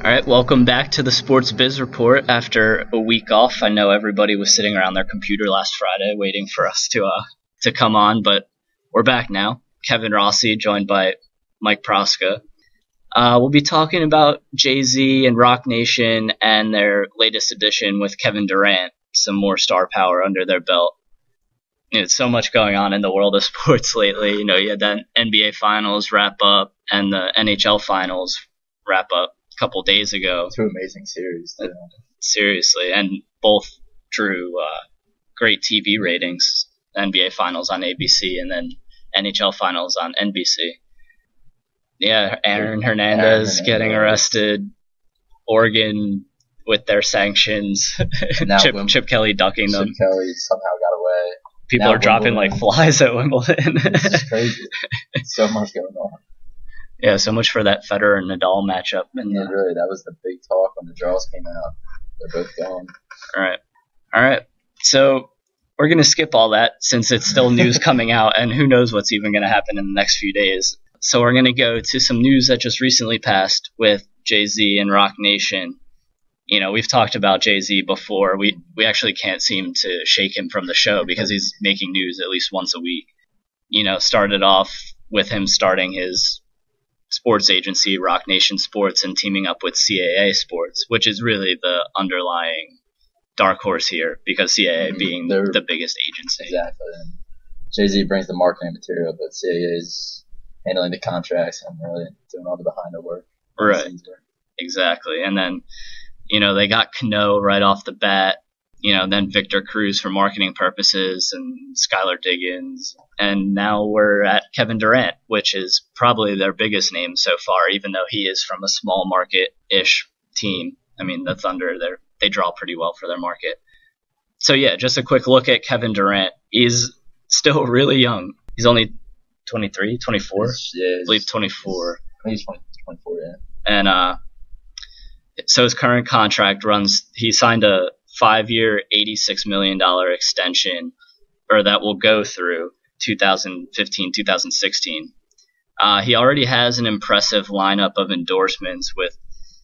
All right, welcome back to the Sports Biz Report after a week off. I know everybody was sitting around their computer last Friday waiting for us to come on, but we're back now. Kevin Rossi, joined by Mike Proska. We'll be talking about Jay-Z and Roc Nation and their latest addition with Kevin Durant, some more star power under their belt. It's so much going on in the world of sports lately. You had that NBA Finals wrap up and the NHL Finals wrap up a couple days ago. Two amazing series. Seriously, and both drew great TV ratings. NBA Finals on ABC and then NHL Finals on NBC. Yeah, Aaron Hernandez getting arrested. Oregon with their sanctions. Chip Kelly ducking them. Chip Kelly somehow got away. People are dropping like flies at Wimbledon. It's crazy. So much going on. Yeah, so much for that Federer and Nadal matchup. Really, that was the big talk when the draws came out. They're both gone. All right. So we're going to skip all that since it's still news coming out, and who knows what's even going to happen in the next few days. So we're going to go to some news that just recently passed with Jay-Z and Roc Nation. We've talked about Jay-Z before. We actually can't seem to shake him from the show because he's making news at least once a week. Started off with him starting his sports agency, Roc Nation Sports, and teaming up with CAA Sports, which is really the underlying dark horse here because CAA being the biggest agency. Exactly. And Jay-Z brings the marketing material, but CAA is handling the contracts and really doing all the behind the work. Right. Exactly. And then, they got Cano right off the bat, then Victor Cruz for marketing purposes and Skylar Diggins. And now we're at Kevin Durant, which is probably their biggest name so far, even though he is from a small market-ish team. I mean, the Thunder, they draw pretty well for their market. So, yeah, just a quick look at Kevin Durant. He's still really young. He's only 23, 24? Yeah, I believe 24. I think he's 24, yeah. And so his current contract he signed a 5-year, $86 million extension, or that will go through 2015, 2016. He already has an impressive lineup of endorsements with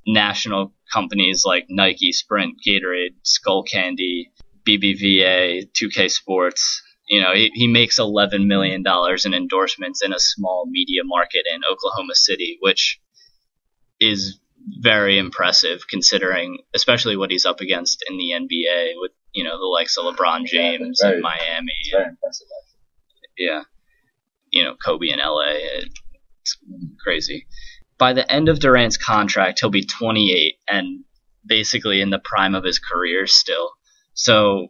national companies like Nike, Sprint, Gatorade, Skullcandy, BBVA, 2K Sports. He makes $11 million in endorsements in a small media market in Oklahoma City, which is very impressive considering, especially what he's up against in the NBA with, the likes of LeBron James in Miami. It's very impressive, actually. Yeah. Kobe in LA. It's crazy. By the end of Durant's contract, he'll be 28 and basically in the prime of his career still. So,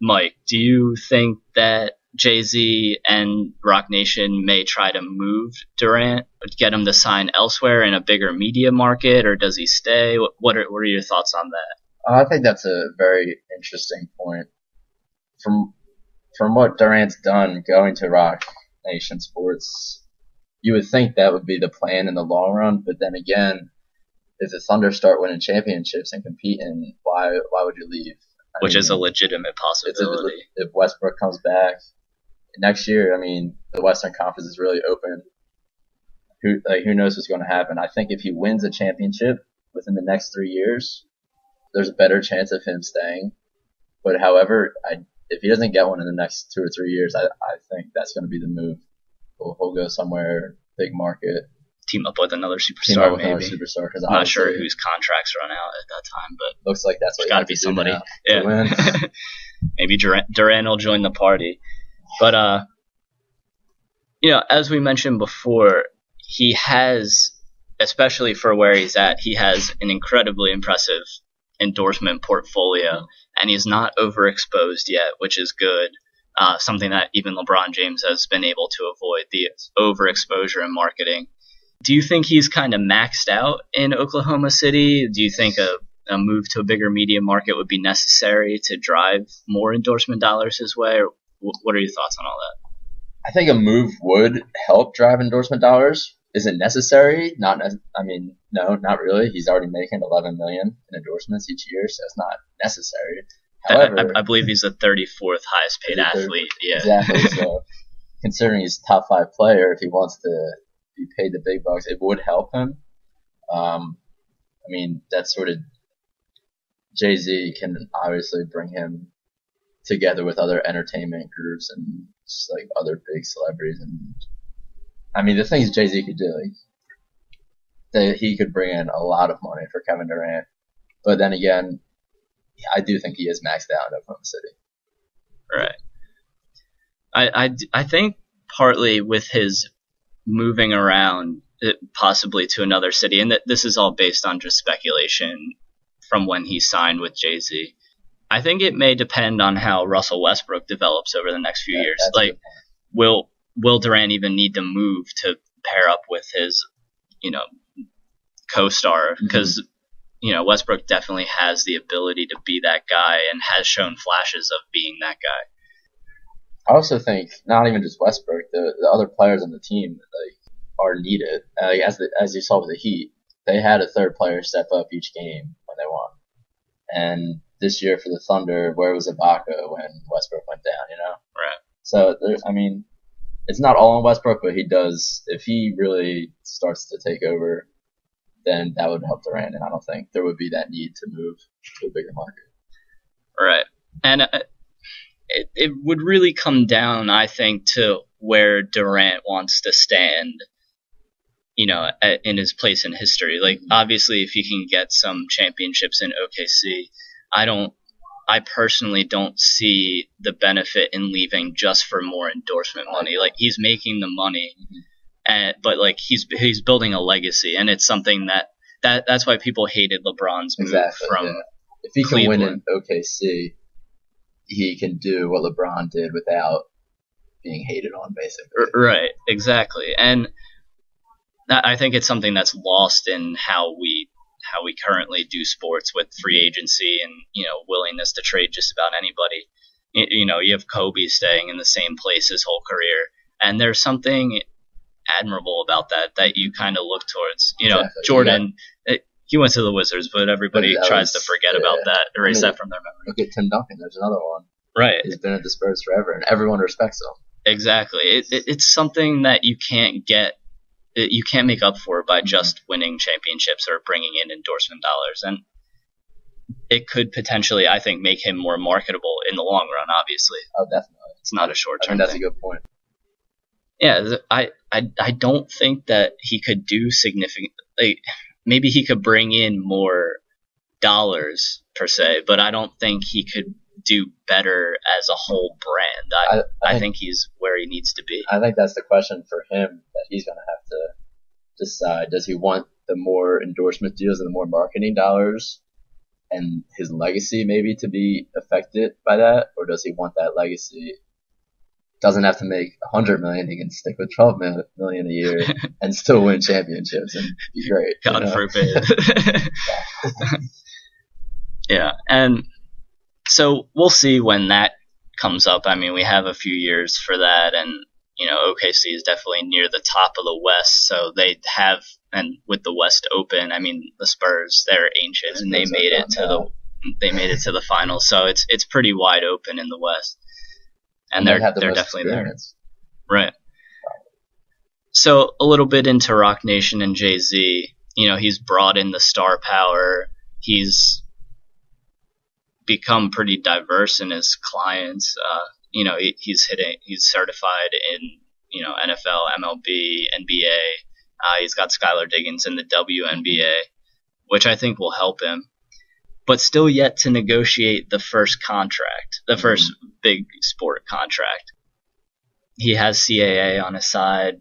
Mike, do you think that Jay-Z and Roc Nation may try to move Durant, get him to sign elsewhere in a bigger media market, or does he stay? What are your thoughts on that? I think that's a very interesting point. From what Durant's done going to Roc Nation Sports, you would think that would be the plan in the long run, but then again, if the Thunder start winning championships and competing, why would you leave? Which is a legitimate possibility. If Westbrook comes back next year, the Western Conference is really open. Who knows what's going to happen? I think if he wins a championship within the next 3 years, there's a better chance of him staying. But however, if he doesn't get one in the next 2 or 3 years, I think that's going to be the move. He'll go somewhere, big market. Team up with another superstar, maybe. I'm not sure whose contracts run out at that time, but looks like that's what got to be somebody. Yeah, maybe Durant will join the party. But as we mentioned before, he has, especially for where he's at, he has an incredibly impressive endorsement portfolio, and he's not overexposed yet, which is good. Something that even LeBron James has been able to avoid, the overexposure in marketing. Do you think he's kind of maxed out in Oklahoma City? Do you think a move to a bigger media market would be necessary to drive more endorsement dollars his way? Or what are your thoughts on all that? I think a move would help drive endorsement dollars. Is it necessary? No, not really. He's already making $11 million in endorsements each year, so it's not necessary. However, I believe he's the 34th highest paid athlete. Yeah, exactly. So, considering he's a top 5 player, if he wants to be paid the big bucks, it would help him. I mean, that's sort of Jay-Z can obviously bring him together with other entertainment groups and just like other big celebrities. And I mean, the things Jay-Z could do, like, that he could bring in a lot of money for Kevin Durant. But then again, I do think he is maxed out in Oklahoma City. Right. I think partly with his moving around, possibly to another city, and that this is all based on just speculation from when he signed with Jay-Z. I think it may depend on how Russell Westbrook develops over the next few years. Like, will Durant even need to move to pair up with his, co-star? Because Westbrook definitely has the ability to be that guy and has shown flashes of being that guy. I also think not even just Westbrook, the other players on the team are needed. As you saw with the Heat, they had a third player step up each game when they won. And this year for the Thunder, where was Ibaka when Westbrook went down? Right. So it's not all on Westbrook, but he does. If he really starts to take over, then that would help Durant, and I don't think there would be that need to move to a bigger market. Right. And it would really come down, I think, to where Durant wants to stand, in his place in history. Like, obviously, if he can get some championships in OKC, I personally don't see the benefit in leaving just for more endorsement money. Like, he's making the money, but like he's building a legacy, and it's something that's why people hated LeBron's move from If he can Cleveland. win in OKC, he can do what LeBron did without being hated on, basically. Right, exactly. And I think it's something that's lost in how we currently do sports with free agency and, willingness to trade just about anybody. You have Kobe staying in the same place his whole career, and there's something admirable about that you kind of look towards. Exactly. Jordan, he went to the Wizards, but everybody tries to forget about that, erase that from their memory. Look at Tim Duncan. There's another one. Right. He's been at the Spurs forever, and everyone respects him. Exactly. It's something that you can't get. You can't make up for by just winning championships or bringing in endorsement dollars. And it could potentially, I think, make him more marketable in the long run, obviously. Oh, definitely. It's not a short-term that's thing. a good point. Yeah, I don't think that he could do significant. Maybe he could bring in more dollars per se, but I don't think he could do better as a whole brand. I think he's where he needs to be. I think that's the question for him that he's going to have to decide. Does he want the more endorsement deals and the more marketing dollars and his legacy maybe to be affected by that? Or does he want that legacy? Doesn't have to make $100 million. He can stick with $12 million a year and still win championships and be great. God forbid. Yeah. And so we'll see when that comes up. I mean, we have a few years for that, and OKC is definitely near the top of the West, so they have, and with the West open, I mean, the Spurs, they're ancient, and they made it to the finals, so it's pretty wide open in the West, and they're definitely there, right? So a little bit into Rock Nation and Jay-Z, he's brought in the star power, he's become pretty diverse in his clients. He's certified in, NFL, MLB, NBA. He's got Skylar Diggins in the WNBA, which I think will help him. But still yet to negotiate the first contract, the first big sport contract. He has CAA on his side,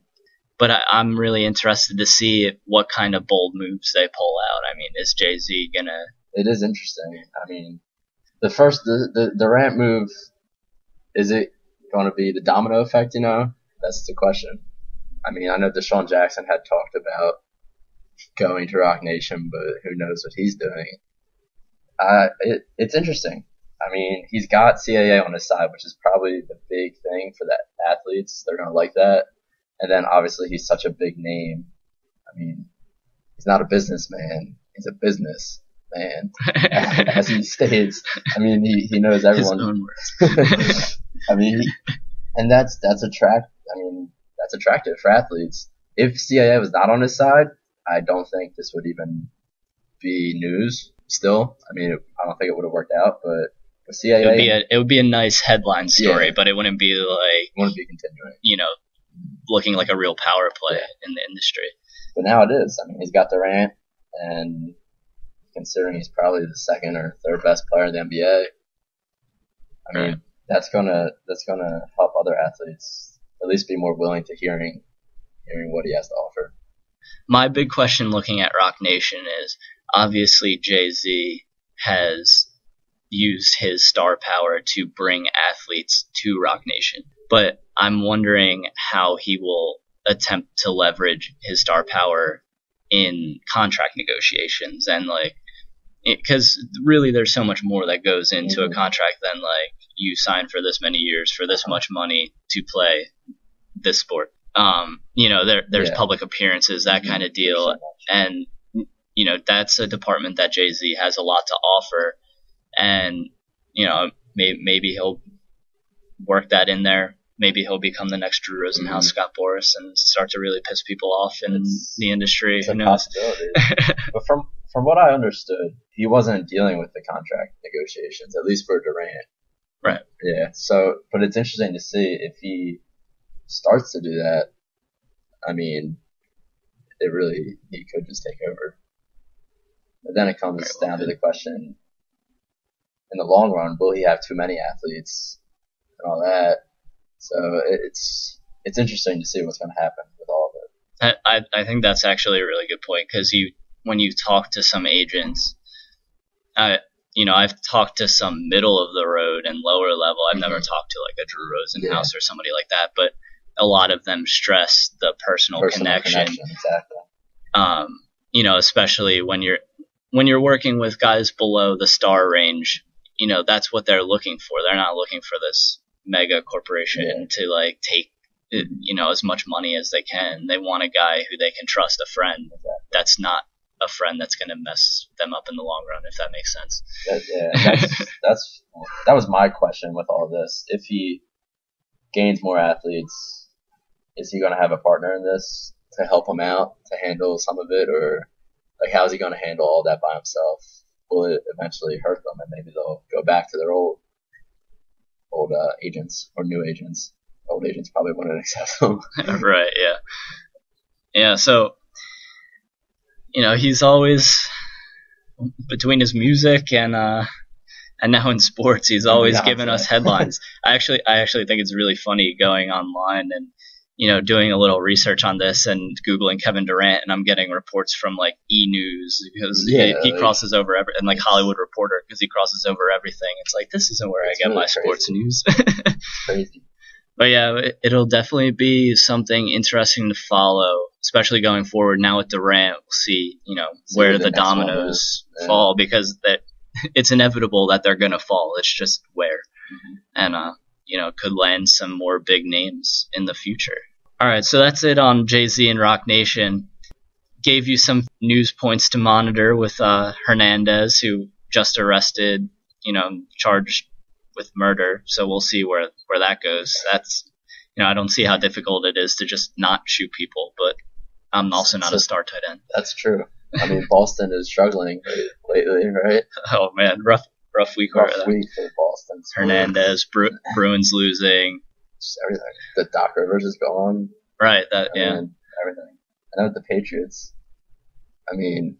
but I'm really interested to see what kind of bold moves they pull out. I mean, is Jay-Z gonna? It is interesting. I mean, the Durant move, is it going to be the domino effect? That's the question. I mean, I know Deshaun Jackson had talked about going to Rock Nation, but who knows what he's doing. It's interesting. I mean, he's got CAA on his side, which is probably the big thing for the athletes. They're going to like that. And then obviously he's such a big name. I mean, he's not a businessman. He's a business man, as he states. I mean, he knows everyone. I mean, and that's attractive for athletes. If CAA was not on his side, I don't think this would even be news still. I mean, I don't think it would have worked out, but with CAA, it would be a nice headline story, but it wouldn't be continuing. Looking like a real power play in the industry. But now it is. I mean, he's got Durant, and considering he's probably the second or third best player in the NBA, I mean, that's gonna help other athletes at least be more willing to hearing what he has to offer. My big question looking at Rock Nation is, obviously Jay-Z has used his star power to bring athletes to Rock Nation, but I'm wondering how he will attempt to leverage his star power in contract negotiations, and because really there's so much more that goes into a contract than you sign for this many years for this much money to play this sport. There's public appearances, that kind of deal, and that's a department that Jay-Z has a lot to offer, and maybe he'll work that in there. Maybe he'll become the next Drew Rosenhaus, Scott Boras, and start to really piss people off in the industry. It's a possibility. But from what I understood, he wasn't dealing with the contract negotiations, at least for Durant. Right. Yeah. So, but it's interesting to see if he starts to do that. I mean, he could just take over. But then it comes down to the question, in the long run, will he have too many athletes and all that? So it's interesting to see what's going to happen with all of it. I think that's actually a really good point, because when you talk to some agents, I've talked to some middle of the road and lower level. I've never talked to a Drew Rosenhaus or somebody like that, but a lot of them stress the personal connection. Exactly. Especially when you're working with guys below the star range, that's what they're looking for. They're not looking for this mega corporation to take as much money as they can. They want a guy who they can trust, a friend that's not a friend that's going to mess them up in the long run, if that makes sense. That was my question with all this. If he gains more athletes, is he going to have a partner in this to help him out, to handle some of it, or how is he going to handle all that by himself? Will it eventually hurt them, and maybe they'll go back to their old agents or new agents? Old agents probably wouldn't accept them. Right, yeah. So, he's always, between his music and now in sports, he's always given us headlines. I actually think it's really funny going online and doing a little research on this and Googling Kevin Durant, and I'm getting reports from E! News, because he crosses over and Hollywood Reporter, because he crosses over everything. It's this isn't where I get really my sports news. Crazy. But yeah, it'll definitely be something interesting to follow, especially going forward. Now with Durant, we'll see, where the dominoes fall, because it's inevitable that they're going to fall. It's just where. And, could land some more big names in the future. All right, so that's it on Jay-Z and Rock Nation. Gave you some news points to monitor with Hernandez, who just arrested, charged with murder. So we'll see where that goes. That's, I don't see how difficult it is to just not shoot people, but I'm also not a star tight end. That's true. I mean, Boston is struggling lately, right? Oh man, rough week. Rough week for Boston. Hernandez, Bruins losing. Just everything. The Doc Rivers is gone. Right. Everything. And with the Patriots, I mean,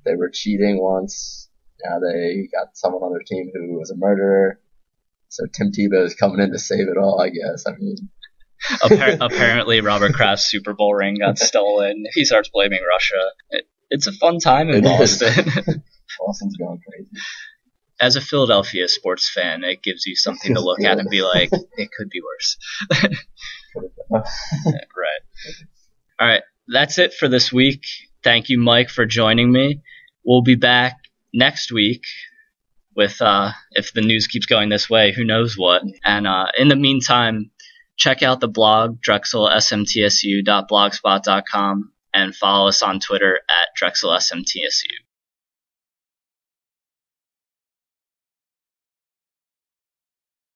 they were cheating once. Now they got someone on their team who was a murderer. So Tim Tebow is coming in to save it all, I guess. I mean, apparently Robert Kraft's Super Bowl ring got stolen. He starts blaming Russia. It's a fun time in Boston. Boston's going crazy. As a Philadelphia sports fan, it gives you something to look at and be like, it could be worse. Right. All right. That's it for this week. Thank you, Mike, for joining me. We'll be back next week with, if the news keeps going this way, who knows what. And in the meantime, check out the blog, drexelsmtsu.blogspot.com, and follow us on Twitter at Drexel SMTSU.